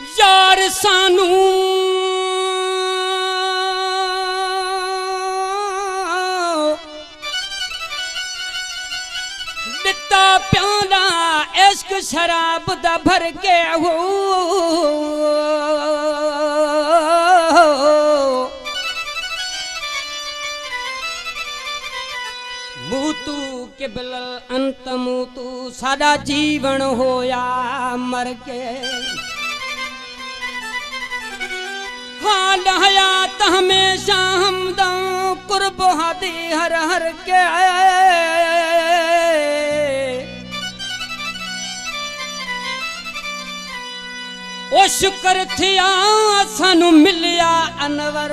यार सानू दिता प्याला इश्क शराब दा भर के हो मूतू के बिलल अंत मूतू सादा जीवन होया मर के हाल हयात हमेशा हमदा कुर्ब हादी हर हर के ओ शुक्र थिया सानू मिलिया अनवर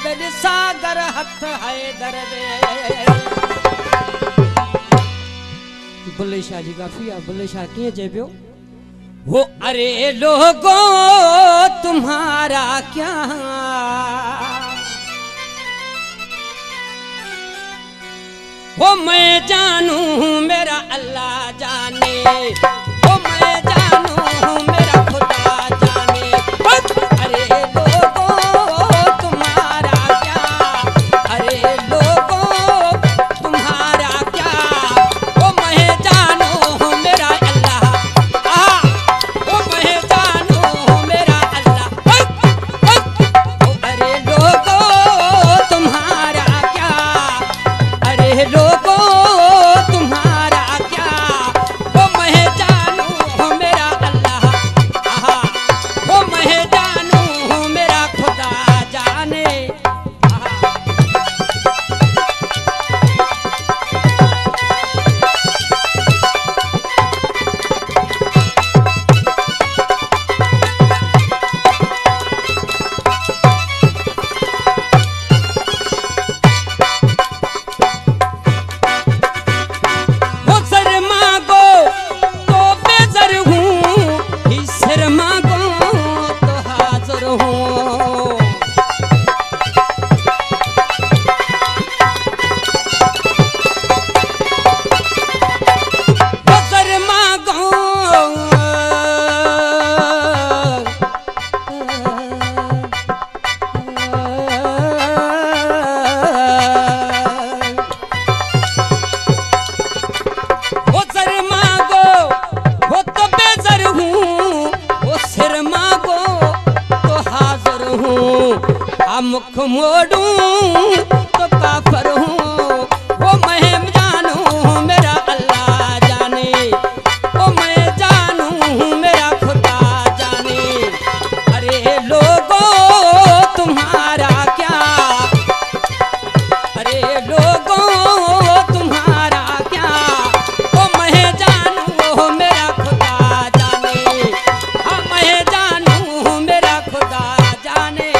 दिल सागर हथ हैदर दे बुल्ले शाह जी काफी आ बुल्ले शाह किए जे पियो वो अरे लोगो तुम्हारा क्या वो मैं जानू मेरा अल्लाह जाने वो मैं जानू मेरा खुदा जाने अरे लोगो तुम्हारा क्या अरे लोगो तुम्हारा क्या वो मैं जानू मेरा अल्लाह वो मैं जानू मेरा अल्लाह अरे लोगो तुम्हारा क्या अरे लोगो तुम्हारा क्या वो मैं जानू मेरा अल्लाह वो मैं जानू मेरा खुदा जाने वो सर मांगो तो बेजर हूँ ही सिर मांगो तो हाजिर हूँ वो सर मांगो वो सर मांगो वो तो बेजर हूँ वो सिर मांगो तो हाजिर हूँ आ मुख मोड़ूं तो काफर हूँ वो मैं जानू मेरा अल्लाह जाने वो मैं जानू मेरा खुदा जाने अरे लोगो तुम्हारा क्या अरे लोगो तुम्हारा क्या वो मैं जानू मेरा खुदा जाने हाँ मैं जानू मेरा खुदा जाने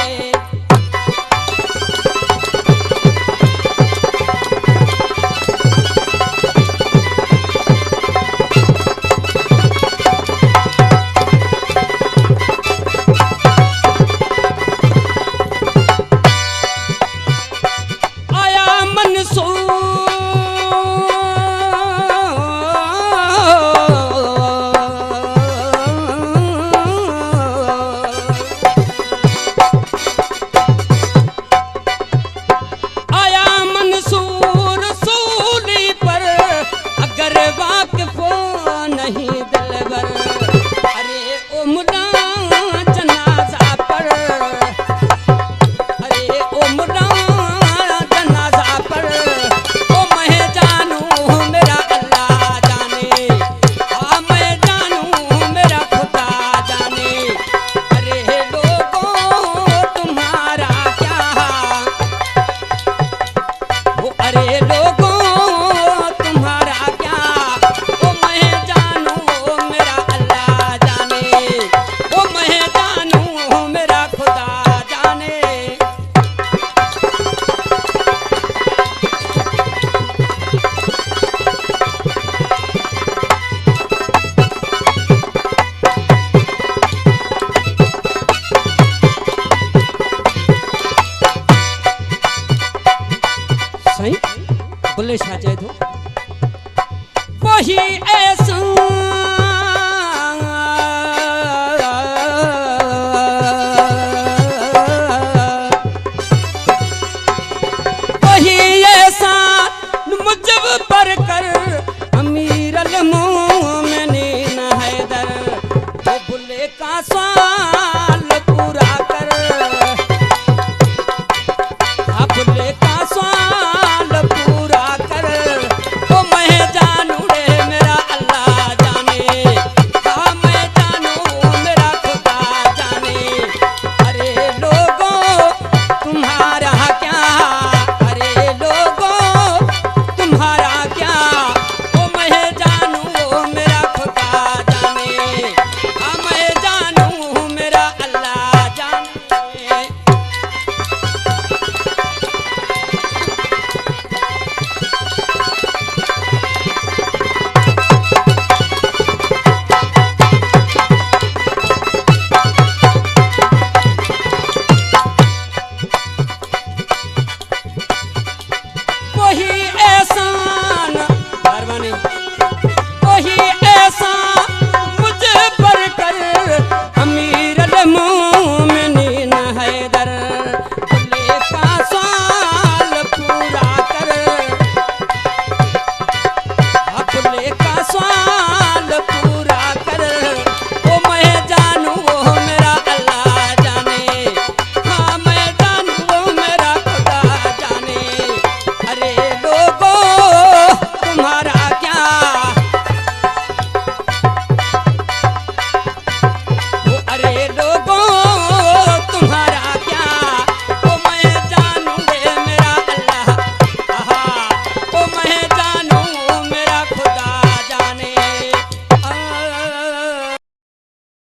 का साल पूरा